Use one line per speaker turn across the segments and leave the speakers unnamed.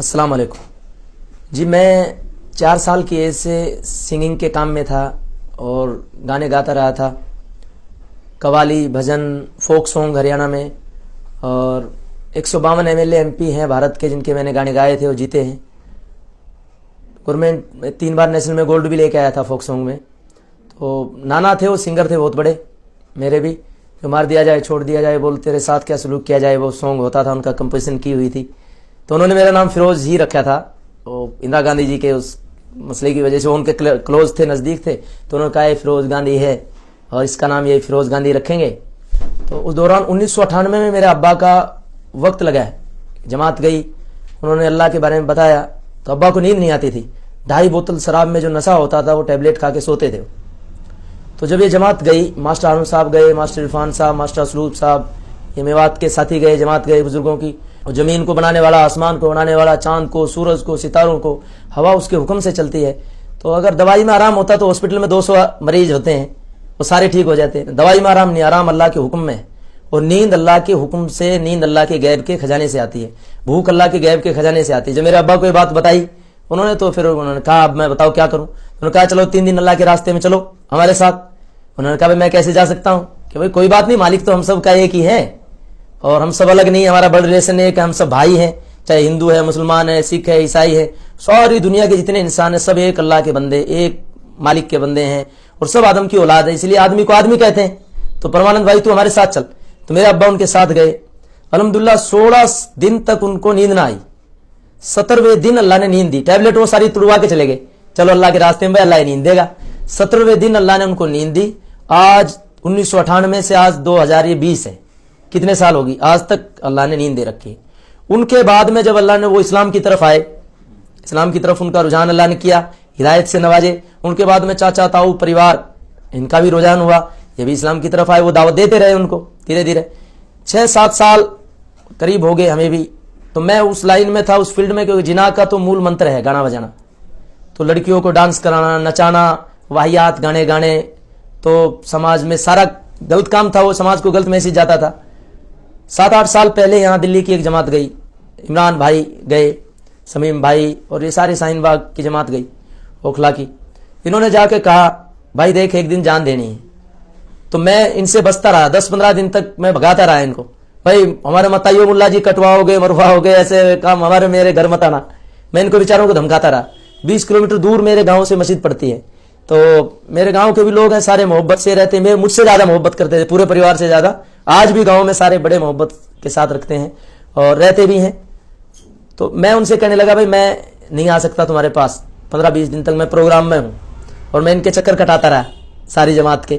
अस्सलाम वालेकुम जी। मैं 4 साल की एज से सिंगिंग के काम में था और गाने गाता रहा था, कवाली, भजन, फोक सॉन्ग हरियाणा में। और 152 MLA MP हैं भारत के जिनके मैंने गाने गाए थे और जीते हैं। गवर्नमेंट में 3 बार नेशनल में गोल्ड भी लेके आया था फोक सॉन्ग में। तो नाना थे, वो सिंगर थे बहुत बड़े मेरे भी, जो मार दिया जाए छोड़ दिया जाए बोल तेरे साथ क्या सलूक किया जाए, वो सॉन्ग होता था, उनका कंपोजिशन की हुई थी। तो उन्होंने मेरा नाम फिरोज ही रखा था। वो इंदिरा गांधी जी के उस मसले की वजह से, वो उनके क्लोज थे, नज़दीक थे, तो उन्होंने कहा फिरोज गांधी है और इसका नाम ये फिरोज गांधी रखेंगे। तो उस दौरान 1998 में मेरे अब्बा का वक्त लगा है, जमात गई, उन्होंने अल्लाह के बारे में बताया तो अब्बा को नींद नहीं आती थी। 2.5 बोतल शराब में जो नशा होता था वो टैबलेट खा के सोते थे। तो जब ये जमात गई, मास्टर हारून साहब गए, मास्टर इरफान साहब, मास्टर असलूब साहब, ये मेवात के साथी गए, जमात गए बुजुर्गों की। और जमीन को बनाने वाला, आसमान को बनाने वाला, चांद को, सूरज को, सितारों को, हवा उसके हुक्म से चलती है। तो अगर दवाई में आराम होता तो हॉस्पिटल में 200 मरीज होते हैं, वो सारे ठीक हो जाते हैं। दवाई में आराम नहीं, आराम अल्लाह के हुक्म में है। और नींद अल्लाह के हुक्म से, नींद अल्लाह के गैब के खजाने से आती है, भूख अल्लाह के गैब के खजाने से आती है। जब मेरे अब्बा को ये बात बताई उन्होंने, तो फिर उन्होंने कहा अब मैं बताओ क्या करूं। उन्होंने कहा चलो 3 दिन अल्लाह के रास्ते में चलो हमारे साथ। उन्होंने कहा भाई मैं कैसे जा सकता हूं, कि भाई कोई बात नहीं, मालिक तो हम सब का एक ही है और हम सब अलग नहीं, हमारा ब्लड रिलेशन है कि हम सब भाई हैं, चाहे हिंदू है, मुसलमान है, सिख है, ईसाई है, सारी दुनिया के जितने इंसान है सब एक अल्लाह के बंदे, एक मालिक के बंदे हैं और सब आदम की औलाद है, इसलिए आदमी को आदमी कहते हैं। तो परमानंद भाई तू हमारे साथ चल। तो मेरे अब्बा उनके साथ गए। अल्हम्दुलिल्लाह 16 दिन तक उनको नींद ना आई। 17वें दिन अल्लाह ने नींद दी। टैबलेट वो सारी तुड़वा के चले गए, चलो अल्लाह के रास्ते में अल्लाह नींद देगा। 17वें दिन अल्लाह ने उनको नींद दी। आज 1998 से आज 2020 है, कितने साल होगी, आज तक अल्लाह ने नींद दे रखी। उनके बाद में जब अल्लाह ने वो इस्लाम की तरफ आए, इस्लाम की तरफ उनका रुझान अल्लाह ने किया, हिदायत से नवाजे। उनके बाद में चाचा ताऊ परिवार, इनका भी रुझान हुआ, ये भी इस्लाम की तरफ आए। वो दावत देते रहे उनको धीरे धीरे। 6-7 साल करीब हो गए हमें भी। तो मैं उस लाइन में था, उस फील्ड में, क्योंकि जिना का तो मूल मंत्र है गाना बजाना। तो लड़कियों को डांस कराना, नचाना, वाहियात गाने गाने, तो समाज में सारा गलत काम था, वो समाज को गलत मैसेज जाता था। 7-8 साल पहले यहाँ दिल्ली की एक जमात गई, इमरान भाई गए, समीम भाई और ये सारे शाहीन बाग की जमात गई, ओखला की। इन्होंने जाके कहा भाई देख एक दिन जान देनी है। तो मैं इनसे बचता रहा, 10-15 दिन तक मैं भगाता रहा इनको, भाई हमारे मताइयो मुल्ला जी कटवाओगे, मरवाओगे, ऐसे काम हमारे मेरे घर मत आना। मैं इनको बेचारों को धमकाता रहा। 20 किलोमीटर दूर मेरे गांव से मस्जिद पड़ती है, तो मेरे गांव के भी लोग हैं, सारे मोहब्बत से रहते हैं, मुझसे ज्यादा मोहब्बत करते थे, पूरे परिवार से ज्यादा। आज भी गांव में सारे बड़े मोहब्बत के साथ रखते हैं और रहते भी हैं। तो मैं उनसे कहने लगा भाई मैं नहीं आ सकता तुम्हारे पास, 15-20 दिन तक मैं प्रोग्राम में हूं। और मैं इनके चक्कर कटाता रहा सारी जमात के।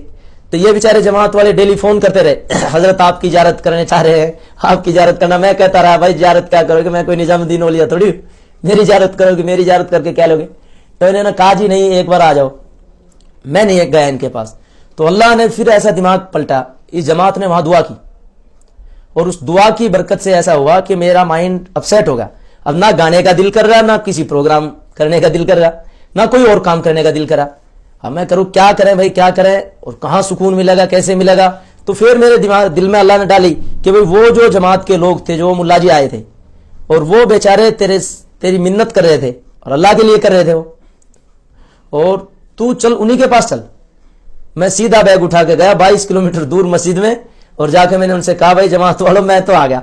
तो ये बेचारे जमात वाले डेली फोन करते रहे, हजरत आपकी इजारत करने चाह रहे हैं, आपकी इजारत करना। मैं कहता रहा भाई इजारत क्या करोगे, मैं कोई निजामुद्दीन औलिया थोड़ी, मेरी इजारत करोगे, मेरी इजारत करके क्या लोगे। तो इन्होंने कहा जी नहीं एक बार आ जाओ। मैं नहीं गया इनके पास। तो अल्लाह ने फिर ऐसा दिमाग पलटा, इस जमात ने वहां दुआ की और उस दुआ की बरकत से ऐसा हुआ कि मेरा माइंड अपसेट होगा। अब ना गाने का दिल कर रहा, ना किसी प्रोग्राम करने का दिल कर रहा, ना कोई और काम करने का दिल करा। अब मैं करूं क्या करें भाई, क्या करें और कहां सुकून मिलेगा, कैसे मिलेगा। तो फिर मेरे दिल में अल्लाह ने डाली कि भाई वो जो जमात के लोग थे, जो मुल्ला जी आए थे और वो बेचारे तेरी मिन्नत कर रहे थे और अल्लाह के लिए कर रहे थे वो, और तू चल उन्हीं के पास चल। मैं सीधा बैग उठा के गया 22 किलोमीटर दूर मस्जिद में और जाके मैंने उनसे कहा भाई जमात वालों मैं तो आ गया।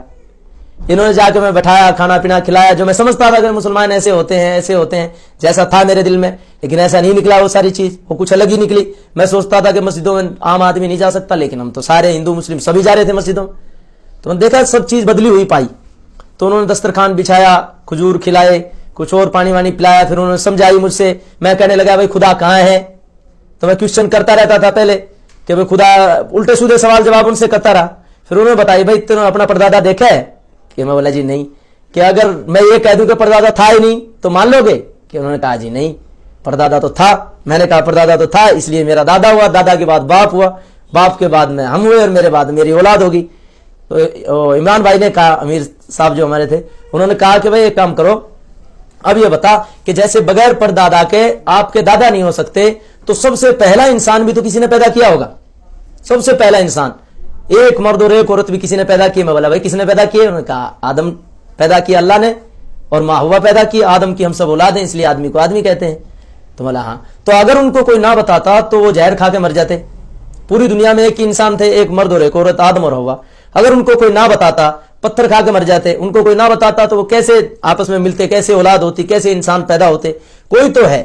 इन्होंने जाके मैं बैठाया, खाना पीना खिलाया। जो मैं समझता था अगर मुसलमान ऐसे होते हैं, ऐसे होते हैं, जैसा था मेरे दिल में, लेकिन ऐसा नहीं निकला वो सारी चीज, वो कुछ अलग ही निकली। मैं सोचता था कि मस्जिदों में आम आदमी नहीं जा सकता, लेकिन हम तो सारे हिंदू मुस्लिम सभी जा रहे थे मस्जिदों में। तो मैंने देखा सब चीज बदली हुई पाई। तो उन्होंने दस्तरखान बिछाया, खजूर खिलाए, कुछ और पानी वानी पिलाया। फिर उन्होंने समझाई मुझसे। मैं कहने लगा भाई खुदा कहाँ है। तो मैं क्वेश्चन करता रहता था पहले कि भाई खुदा, उल्टे सीधे सवाल जवाब उनसे करता रहा। फिर उन्होंने बताई भाई तुमने अपना परदादा देखा है, कि मैं बोला जी नहीं। कि अगर मैं ये कह दूं कि परदादा था ही नहीं तो मान लोगे, कि उन्होंने कहा जी नहीं परदादा तो था। मैंने कहा परदादा तो था, इसलिए मेरा दादा हुआ, दादा के बाद बाप हुआ, बाप के बाद में हम हुए और मेरे बाद मेरी औलाद होगी। तो इमरान भाई ने कहा, अमीर साहब जो हमारे थे, उन्होंने कहा कि भाई एक काम करो, अब ये बता कि जैसे बगैर परदादा के आपके दादा नहीं हो सकते, तो सबसे पहला इंसान भी तो किसी ने पैदा किया होगा। सबसे पहला इंसान, एक मर्द और एक औरत भी किसी ने पैदा किए। मैं बोला भाई किसने पैदा किए? उन्होंने कहा आदम पैदा किया अल्लाह ने, اور माँ हवा पैदा की, आदम की हम सब औलाद हैं, इसलिए आदमी को आदमी कहते हैं। तो बोला हाँ। तो अगर उनको कोई ना बताता तो वो जहर खा के मर जाते। पूरी दुनिया में एक ही इंसान थे, एक मर्द और एक औरत, आदम और हवा। अगर उनको कोई ना बताता पत्थर खा के मर जाते। उनको कोई ना बताता तो वो कैसे आपस में मिलते, कैसे औलाद होती, कैसे इंसान पैदा होते? कोई तो है।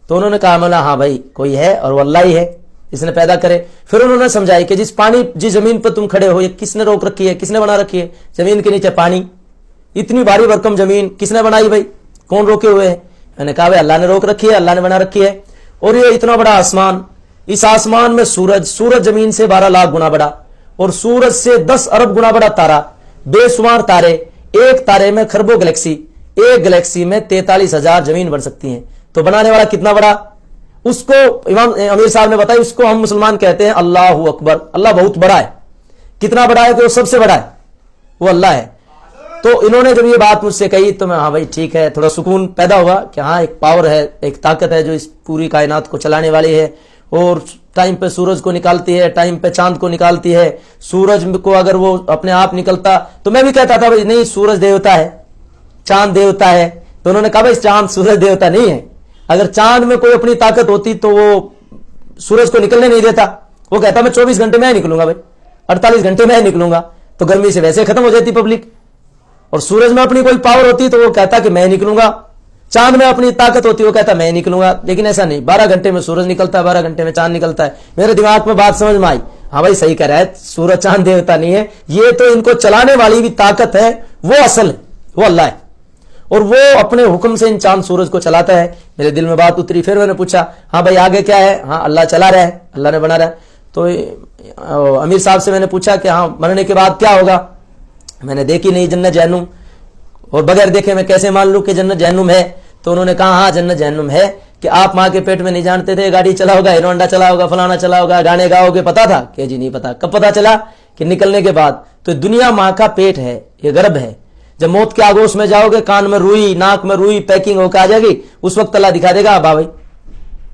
तो उन्होंने कहा बोला हाँ भाई कोई है और वो अल्लाह ही है, इसने पैदा करे। फिर उन्होंने समझाई कि जिस जमीन पर तुम खड़े हो ये किसने रोक रखी है, किसने बना रखी है? जमीन के नीचे पानी, इतनी भारी भरकम जमीन किसने बनाई भाई? कौन रोके हुए है? मैंने कहा भाई अल्लाह ने रोक रखी है, अल्लाह ने बना रखी है। और ये इतना बड़ा आसमान, इस आसमान में सूरज जमीन से 12 लाख गुना बड़ा, और सूरज से 10 अरब गुना बड़ा तारा, बेशुमार तारे, एक तारे में खरबों गैलेक्सी, एक गैलेक्सी में 43,000 जमीन बन सकती हैं। तो बनाने वाला कितना बड़ा? उसको इमाम अमीर साहब ने बताया, उसको हम मुसलमान कहते हैं अल्लाहु अकबर। अल्लाह बहुत बड़ा है। कितना बड़ा है कि वो सबसे बड़ा है, वो अल्लाह है। तो इन्होंने जब ये बात मुझसे कही तो मैं हाँ भाई ठीक है, थोड़ा सुकून पैदा हुआ कि हाँ एक पावर है, एक ताकत है जो इस पूरी कायनात को चलाने वाली है, और टाइम पे सूरज को निकालती है, टाइम पे चांद को निकालती है। सूरज को अगर वो अपने आप निकलता तो मैं भी कहता था भाई नहीं सूरज देवता है, चांद देवता है। तो उन्होंने कहा भाई चांद सूरज देवता नहीं है। अगर चांद में कोई अपनी ताकत होती तो वो सूरज को निकलने नहीं देता। वो कहता मैं 24 घंटे में निकलूंगा भाई, 48 घंटे में निकलूंगा, तो गर्मी से वैसे खत्म हो जाती पब्लिक। और सूरज में अपनी कोई पावर होती तो वो कहता कि मैं निकलूंगा। चांद में अपनी ताकत होती वो कहता मैं निकलूंगा। लेकिन ऐसा नहीं, 12 घंटे में सूरज निकलता है, 12 घंटे में चांद निकलता है। मेरे दिमाग में बात समझ में आई, हाँ भाई सही कह रहा है, सूरज चांद देवता नहीं है, ये तो इनको चलाने वाली भी ताकत है, वो असल है, वो अल्लाह है, और वो अपने हुक्म से इन चांद सूरज को चलाता है। मेरे दिल में बात उतरी। फिर मैंने पूछा हाँ भाई आगे क्या है? हाँ अल्लाह चला रहा है, अल्लाह ने बना रहा है। तो अमीर साहब से मैंने पूछा कि हाँ मरने के बाद क्या होगा? मैंने देखी नहीं जन्नत जहन्नुम, और बगैर देखे मैं कैसे मान लूं कि जन्नत जहन्नुम है? तो उन्होंने कहा हाँ जन्नत जहन्नुम है, कि आप माँ के पेट में नहीं जानते थे गाड़ी चला होगा, हीरो होंडा चला होगा, फलाना चला होगा, गाने गाओगे, पता था? कि जी नहीं पता। कब पता चला? कि निकलने के बाद। तो दुनिया माँ का पेट है, ये गर्भ है। जब मौत के आगोश में जाओगे, कान में रुई, नाक में रुई पैकिंग होकर आ जाएगी, उस वक्त अल्लाह दिखा देगा अब भाई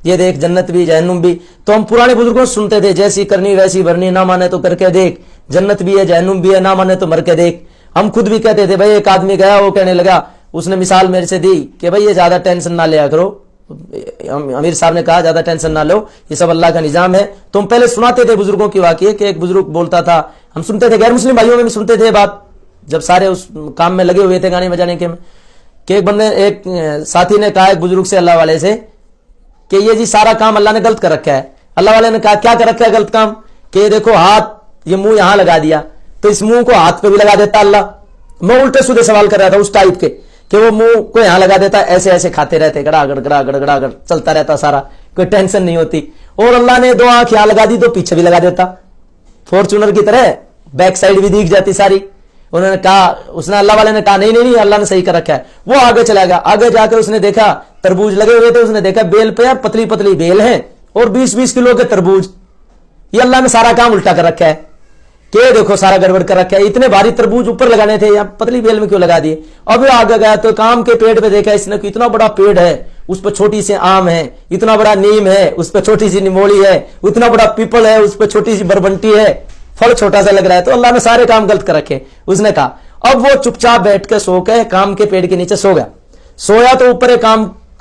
ये देख जन्नत भी जहन्नुम भी। तो हम पुराने बुजुर्गों से सुनते थे जैसी करनी वैसी भरनी, ना माने तो करके देख, जन्नत भी है जहन्नुम भी है, ना माने तो मर के देख। हम खुद भी कहते थे भाई, एक आदमी गया वो कहने लगा, उसने मिसाल मेरे से दी कि भाई ये ज्यादा टेंशन ना लिया करो। अमीर साहब ने कहा ज्यादा टेंशन ना लो, ये सब अल्लाह का निजाम है। तो हम पहले सुनाते थे बुजुर्गों की वाकई कि एक बुजुर्ग बोलता था, हम सुनते थे, गैर मुस्लिम भाइयों में भी सुनते थे बात, जब सारे उस काम में लगे हुए थे गाने बजाने के में, कि एक बंदे एक साथी ने कहा एक बुजुर्ग से, अल्लाह वाले से, कि ये जी सारा काम अल्लाह ने गलत कर रखा है। अल्लाह वाले ने कहा क्या कर रखा है गलत काम? कि देखो हाथ, ये मुंह यहां लगा दिया, तो इस मुंह को हाथ पे भी लगा देता अल्लाह। मैं उल्टे सीधे सवाल कर रहा था उस टाइप के, कि वो मुंह को यहां लगा देता, ऐसे ऐसे खाते रहते, गड़ागड़ गड़ागड़ गड़ागड़ चलता रहता सारा, कोई टेंशन नहीं होती। और अल्लाह ने 2 आंख यहां लगा दी तो पीछे भी लगा देता, फॉर्चूनर की तरह बैक साइड भी दिख जाती सारी। उन्होंने कहा, उसने अल्लाह वाले ने कहा नहीं नहीं नहीं अल्लाह ने सही कर रखा है। वो आगे चला गया, आगे जाकर उसने देखा तरबूज लगे हुए थे, उसने देखा बेल पे यार पतली पतली बेल है और 20-20 किलो के तरबूज। ये अल्लाह ने सारा काम उल्टा कर रखा है, कि देखो सारा गड़बड़ कर रखा है, इतने भारी तरबूज ऊपर लगाने थे, यहाँ पतली बेल में क्यों लगा दिए? अब वो आगे गया तो काम के पेड़ पे देखा इसने कि इतना बड़ा पेड़ है, उस पर छोटी सी आम है, इतना बड़ा नीम है, उस पर छोटी सी निमोली है, उतना बड़ा पीपल है, उस पर छोटी सी बरबंटी है, फल छोटा सा लग रहा है। तो अल्लाह ने सारे काम गलत कर रखे। उसने कहा अब वो चुपचाप बैठ के सो के काम के पेड़ के नीचे सो गया। सोया तो ऊपर एक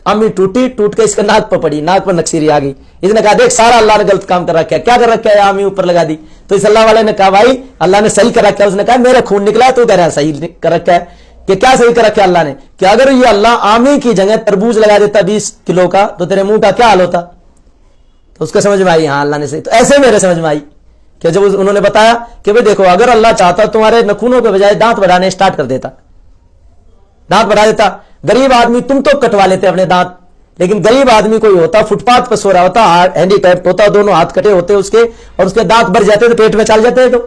आमी टूटी, टूट के इसके नाक पर पड़ी, नाक पर नक्सीरी आ गई। इसने कहा देख सारा अल्लाह ने गलत काम कर रखा है, क्या कर रखा है? आमी ऊपर लगा दी। तो इस अल्लाह वाले ने कहा भाई अल्लाह ने सही कर रखा है। उसने कहा मेरा खून निकला है, तो कह रहा है सही कर रखा है। कि क्या सही कर रखा है अल्लाह ने? कि अगर ये अल्लाह आमी की जगह तरबूज लगा देता 20 किलो का, तो तेरे मुंह का क्या हाल होता? तो उसको समझ में आई हाँ अल्लाह ने सही। तो ऐसे मेरे समझ में आई कि जब उन्होंने बताया कि भाई देखो अगर अल्लाह चाहता तुम्हारे नखूनों के बजाय दांत बढ़ाने स्टार्ट कर देता, दांत बढ़ा देता। गरीब आदमी तुम तो कटवा लेते अपने दांत, लेकिन गरीब आदमी कोई होता फुटपाथ पर सो रहा होता, हैंडीकैप्ड होता, दोनों हाथ कटे होते उसके, और उसके दांत भर जाते तो पेट में चल जाते। तो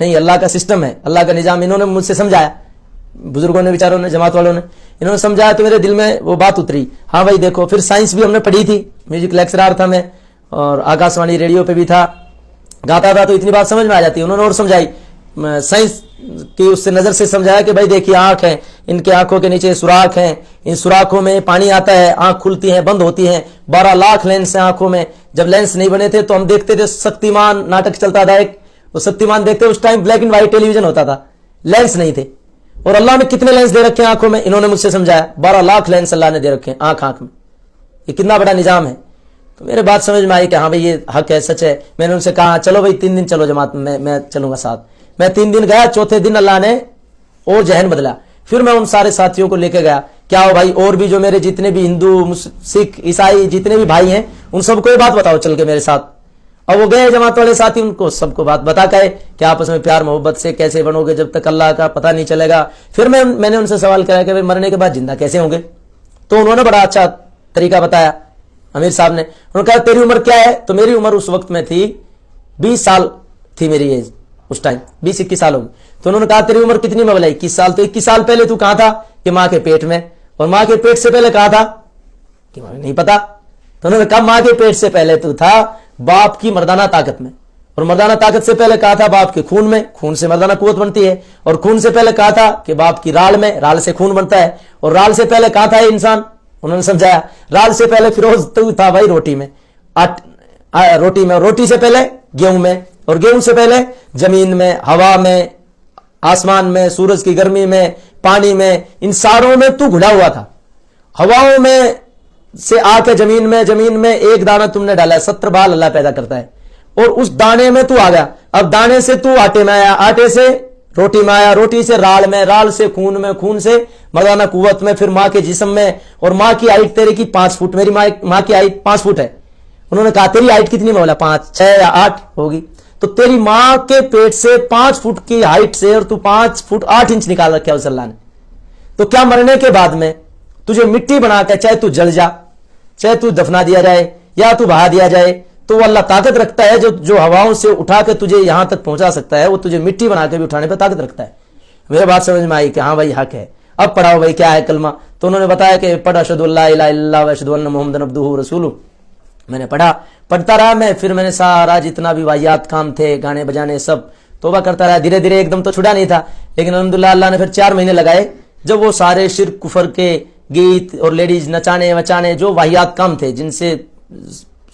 नहीं, अल्लाह का सिस्टम है, अल्लाह का निजाम। इन्होंने मुझसे समझाया, बुजुर्गों ने, विचारों ने, जमात वालों ने, इन्होंने समझाया तो मेरे दिल में वो बात उतरी। हाँ भाई देखो, फिर साइंस भी हमने पढ़ी थी, म्यूजिक लेक्चरर था मैं, और आकाशवाणी रेडियो पे भी था, गाता था, तो इतनी बात समझ में आ जाती है। उन्होंने और समझाई, साइंस की उससे नजर से समझाया कि भाई देखिए आंख है, इनके आंखों के नीचे सुराख हैं, इन सुराखों में पानी आता है, आंख खुलती है बंद होती है, 12 लाख लेंस है आंखों में। जब लेंस नहीं बने थे तो हम देखते थे, शक्तिमान नाटक चलता था एक, वो शक्तिमान देखते, उस time black and white television होता था, लेंस नहीं थे। और अल्लाह ने कितने लेंस दे रखे हैं आंखों में, इन्होंने मुझसे समझाया 12 लाख लेंस अल्लाह ने दे रखे हैं आंख आंख में। ये कितना बड़ा निजाम है। तो मेरे बात समझ में आई कि हाँ भाई ये हक है, सच है। मैंने उनसे कहा चलो भाई 3 दिन चलो जमात में, मैं चलूंगा साथ। मैं 3 दिन गया, चौथे दिन अल्लाह ने और जहन बदला। फिर मैं उन सारे साथियों को लेके गया, क्या हो भाई और भी जो मेरे जितने भी हिंदू सिख ईसाई जितने भी भाई हैं उन सबको ये बात बताओ चल के मेरे साथ। अब वो गए जमात वाले साथी, उनको सबको बात बता के कि आपस में प्यार मोहब्बत से कैसे बनोगे जब तक अल्लाह का पता नहीं चलेगा। फिर मैंने उनसे सवाल किया कि भाई मरने के बाद जिंदा कैसे होंगे। तो उन्होंने बड़ा अच्छा तरीका बताया अमीर साहब ने। उन्होंने कहा तेरी उम्र क्या है? तो मेरी उम्र उस वक्त में थी 20 साल थी मेरी एज उस टाइम, 20-21 साल हो गई। तो उन्होंने कहा तेरी उम्र कितनी? मैं बोला 21 साल। तो 21 साल पहले तू कहां था? कि मां के पेट में। और मां के पेट से पहले कहां था? कि मुझे नहीं पता। तो उन्होंने कहा मां के पेट से पहले तू था बाप की मर्दाना ताकत में, और मर्दाना ताकत से पहले कहा था बाप के खून में, खून से मर्दाना कुव्वत बनती है। और खून से पहले कहा था कि बाप की राल में, राल से खून बनता है। और राल से पहले कहा था इंसान, उन्होंने समझाया राल से पहले फिरोज तू था भाई रोटी में, रोटी में, और रोटी से पहले गेहूं में, और गेहूं से पहले जमीन में, हवा में, आसमान में, सूरज की गर्मी में, पानी में, इन सारों में तू घुला हुआ था। हवाओं में से आके जमीन में एक दाना तुमने डाला है, 70 बाल अल्लाह पैदा करता है, और उस दाने में तू आ गया। अब दाने से तू आटे में आया, आटे से रोटी में आया, रोटी से राल में, राल से खून में, खून से मर्दाना कुव्वत में, फिर मां के जिस्म में। और मां की हाइट तेरे की 5 फुट, मेरी मां की हाइट 5 फुट है। उन्होंने कहा तेरी हाइट कितनी? मैं बोला 5, 6 या 8 होगी। तो तेरी मां के पेट से 5 फुट की हाइट से और तू 5 फुट 8 इंच निकाल रखा है उस अल्लाह ने। तो क्या मरने के बाद में तुझे मिट्टी बना के, चाहे तू जल जा, चाहे तू दफना दिया जाए या तू बहा दिया जाए, तो वो अल्लाह ताकत रखता है जो हवाओं से उठा के तुझे यहां तक पहुंचा सकता है, वो तुझे मिट्टी बना के भी उठाने पर ताकत रखता है। मेरे बात समझ में आई कि हाँ भाई हक है। अब पढ़ाओ भाई क्या है कलमा। तो उन्होंने बताया कि पढ़ अशहदु अल्ला इलाहा इल्लल्लाह व अशहदु अन्ना मुहम्मदन अब्दुहु व रसूलुहु। मैंने पढ़ता रहा मैं। फिर मैंने सारा जितना भी वाहियात काम थे, गाने बजाने, सब तौबा करता रहा। धीरे धीरे एकदम तो छुड़ा नहीं था, लेकिन अल्हम्दुलिल्लाह अल्लाह ने फिर 4 महीने लगाए, जब वो सारे शिर्क कुफर के गीत और लेडीज नचाने वचाने जो वाहियात काम थे, जिनसे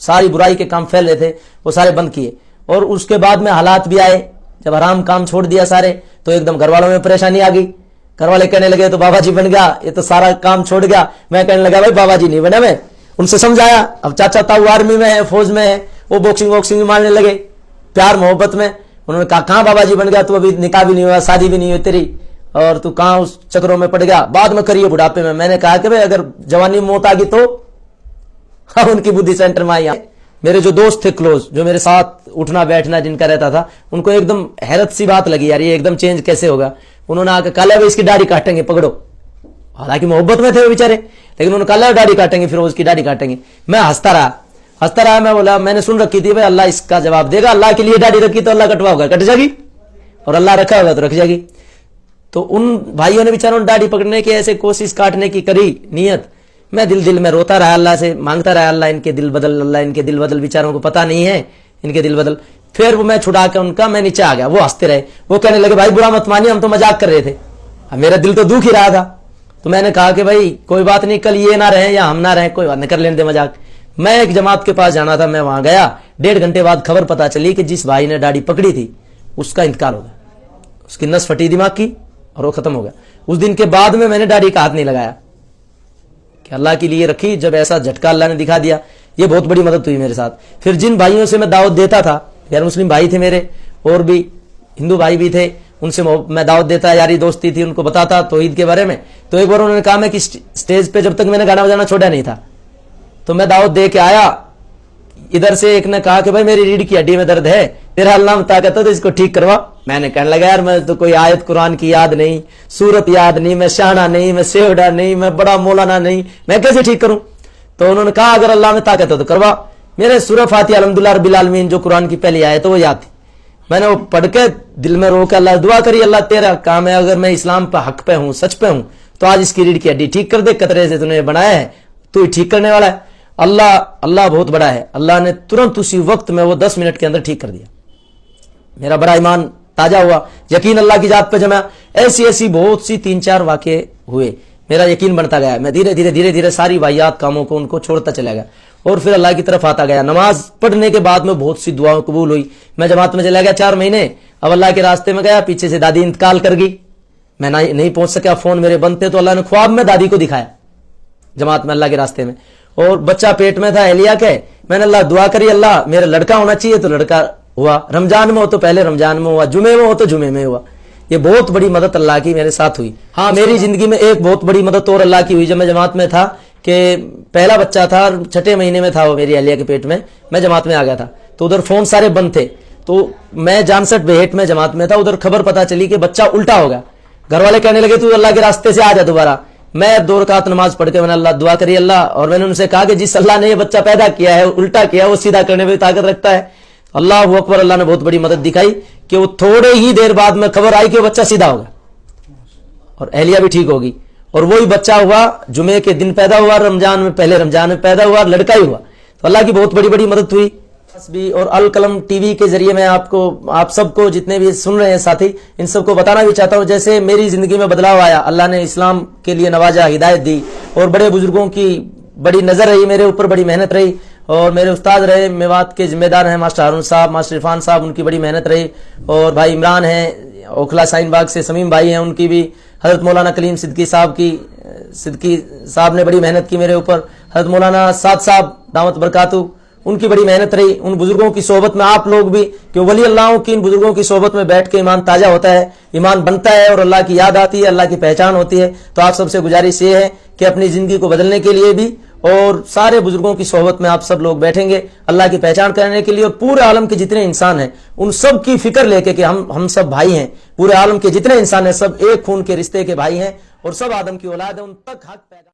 सारी बुराई के काम फैल रहे थे, वो सारे बंद किए। और उसके बाद में हालात भी आए, जब हराम काम छोड़ दिया सारे, तो एकदम घर वालों में परेशानी आ गई। घर वाले कहने लगे तो बाबा जी बन गया, ये तो सारा काम छोड़ गया। मैं कहने लगा भाई बाबा जी नहीं बना मैं। उनसे समझाया। अब चाचा ताऊ आर्मी में है, फौज में है, वो बॉक्सिंग वॉक्सिंग मारने लगे प्यार मोहब्बत में। उन्होंने कहा कहां बाबा जी बन गया, तू अभी निकाह भी नहीं हुआ, शादी भी नहीं हुई तेरी, और तू कहां उस चक्रों में पड़ गया, बाद में करिए बुढ़ापे में। मैंने कहा कि भाई अगर जवानी में मौत आ गई तो हाँ, उनकी बुद्धि सेंटर में आई। मेरे जो दोस्त थे क्लोज, जो मेरे साथ उठना बैठना जिनका रहता था, उनको एकदम हैरत सी बात लगी, यार ये एकदम चेंज कैसे होगा। उन्होंने आकर कहा भाई इसकी दाढ़ी काटेंगे, पकड़ो। हालांकि मोहब्बत में थे वो बेचारे, लेकिन उन्होंने कहा दाढ़ी काटेंगे, फिर उसकी दाढ़ी काटेंगे। मैं हंसता रहा। मैं बोला मैंने सुन रखी थी भाई अल्लाह इसका जवाब देगा, अल्लाह के लिए दाढ़ी रखी तो अल्लाह कटवाओगा, कट जाएगी, और अल्लाह रखा होगा तो रख जाएगी। तो उन भाइयों ने बेचारों ने दाढ़ी पकड़ने की ऐसे कोशिश काटने की करी नियत। मैं दिल में रोता रहा, अल्लाह से मांगता रहा, अल्लाह इनके दिल बदल, अल्लाह इनके दिल बदल, बेचारों को पता नहीं है इनके दिल बदल। फिर वो मैं छुड़ा के उनका मैं नीचे आ गया। वो हंसते रहे, वो कहने लगे भाई बुरा मत मानिए, हम तो मजाक कर रहे थे। अब मेरा दिल तो दुख ही रहा था। तो मैंने कहा कि भाई कोई बात नहीं, कल ये ना रहे या हम ना रहे, कोई बात नहीं, कर लेने दे मजाक। मैं एक जमात के पास जाना था, मैं वहां गया। 1.5 घंटे बाद खबर पता चली कि जिस भाई ने दाढ़ी पकड़ी थी उसका इंतकाल हो गया, उसकी नस फटी दिमाग की और वो खत्म हो गया। उस दिन के बाद में मैंने दाढ़ी का हाथ नहीं लगाया कि अल्लाह के लिए रखी। जब ऐसा झटका अल्लाह ने दिखा दिया, ये बहुत बड़ी मदद हुई मेरे साथ। फिर जिन भाइयों से मैं दावत देता था, गैर मुस्लिम भाई थे मेरे, और भी हिंदू भाई भी थे, उनसे मैं दावत देता, यारी दोस्ती थी, उनको बताता तौहीद के बारे में। तो एक बार उन्होंने कहा मैं कि स्टेज पे जब तक मैंने गाना बजाना छोड़ा नहीं था, तो मैं दावत दे के आया। इधर से एक ने कहा कि भाई मेरी रीढ़ की हड्डी में दर्द है, तेरा अल्लाह में ताकत है तो इसको ठीक करवा। मैंने कहने लगा यार मैं तो कोई आयत कुरान की याद नहीं, सूरत याद नहीं, मैं शाना नहीं, मैं सेवडा नहीं, मैं बड़ा मौलाना नहीं, मैं कैसे ठीक करूं। तो उन्होंने कहा अगर अल्लाह में ताकत है तो करवा। मेरे सूरह फातिहा अल्हम्दुलिल्लाह रब्बिल आलमीन जो कुरान की पहली आयत है वो याद थी। मैंने वो पढ़ के दिल में रो के अल्लाह दुआ करी, अल्लाह तेरा काम है, अगर मैं इस्लाम पर हक पे हूं, सच पे हूं, तो आज इसकी रीढ़ की हड्डी ठीक कर दे, कतरे से तूने बनाया है, तू ही ठीक करने वाला है। अल्लाह बहुत बड़ा है। अल्लाह ने तुरंत उसी वक्त में वो 10 मिनट के अंदर ठीक कर दिया। मेरा बड़ा ईमान ताजा हुआ, यकीन अल्लाह की जात पे जमा। ऐसी बहुत सी 3-4 वाक़े हुए, मेरा यकीन बनता गया। मैं धीरे धीरे सारी वाहियात कामों को उनको छोड़ता चला गया और फिर अल्लाह की तरफ आता गया। नमाज पढ़ने के बाद में बहुत सी दुआएं कबूल हुई। मैं जमात में चला गया 4 महीने। अब अल्लाह के रास्ते में गया, पीछे से दादी इंतकाल कर गई। मैं नहीं पहुंच सका, फोन मेरे बंद थे, तो अल्लाह ने ख्वाब में दादी को दिखाया जमात में अल्लाह के रास्ते में, और बच्चा पेट में था एलिया के। मैंने अल्लाह दुआ करी, अल्लाह मेरा लड़का होना चाहिए, तो लड़का हुआ। रमजान में हो तो पहले रमजान में हुआ, जुमे में हो तो जुमे में हुआ। ये बहुत बड़ी मदद अल्लाह की मेरे साथ हुई। हाँ, मेरी जिंदगी में एक बहुत बड़ी मदद और अल्लाह की हुई। जब मैं जमात में था कि पहला बच्चा था, 6ठे महीने में था वो मेरी एलिया के पेट में, मैं जमात में आ गया था, तो उधर फोन सारे बंद थे, तो मैं जानसठ बेहेट में जमात में था। उधर खबर पता चली कि बच्चा उल्टा हो गया। घर वाले कहने लगे तू अल्लाह के रास्ते से आ जा दोबारा। मैं 2 रकात नमाज पढ़ के मैंने अल्लाह दुआ करी अल्लाह, और मैंने उनसे कहा कि जिस अल्लाह ने ये बच्चा पैदा किया है, उल्टा किया, वो सीधा करने में ताकत रखता है। अल्लाह अकबर, अल्लाह ने बहुत बड़ी मदद दिखाई कि वो थोड़े ही देर बाद में खबर आई कि वो बच्चा सीधा होगा और एहलिया भी ठीक होगी, और वही बच्चा हुआ, जुमे के दिन पैदा हुआ, रमजान में, पहले रमजान में पैदा हुआ, लड़का ही हुआ। तो अल्लाह की बहुत बड़ी बड़ी मदद हुई। भी और अल कलम टीवी के जरिए मैं आप सबको, जितने भी सुन रहे हैं साथी, इन सबको बताना भी चाहता हूं, जैसे मेरी जिंदगी में बदलाव आया, अल्लाह ने इस्लाम के लिए नवाजा, हिदायत दी, और बड़े बुजुर्गों की बड़ी नजर रही मेरे ऊपर, बड़ी मेहनत रही, और मेरे उस्ताद रहे, मेवात के जिम्मेदार हैं मास्टर हारून साहब, मास्टर इरफान साहब, उनकी बड़ी मेहनत रही, और भाई इमरान हैं, ओखला साइन बाग से समीम भाई हैं, उनकी भी, हजरत मौलाना कलीम सिद्दीकी साहब ने बड़ी मेहनत की मेरे ऊपर, हजरत मौलाना साद साहब दामत बरकातू, उनकी बड़ी मेहनत रही। उन बुजुर्गों की सोहबत में आप लोग भी, कि वली अल्लाहों की इन बुजुर्गों की सोहबत में बैठ के ईमान ताजा होता है, ईमान बनता है, और अल्लाह की याद आती है, अल्लाह की पहचान होती है। तो आप सबसे गुजारिश ये है कि अपनी जिंदगी को बदलने के लिए भी, और सारे बुजुर्गों की सोहबत में आप सब लोग बैठेंगे अल्लाह की पहचान करने के लिए, और पूरे आलम के जितने इंसान हैं उन सब की फिक्र लेके कि हम सब भाई हैं, पूरे आलम के जितने इंसान हैं सब एक खून के रिश्ते के भाई हैं, और सब आदम की औलाद है, उन तक हक पैदा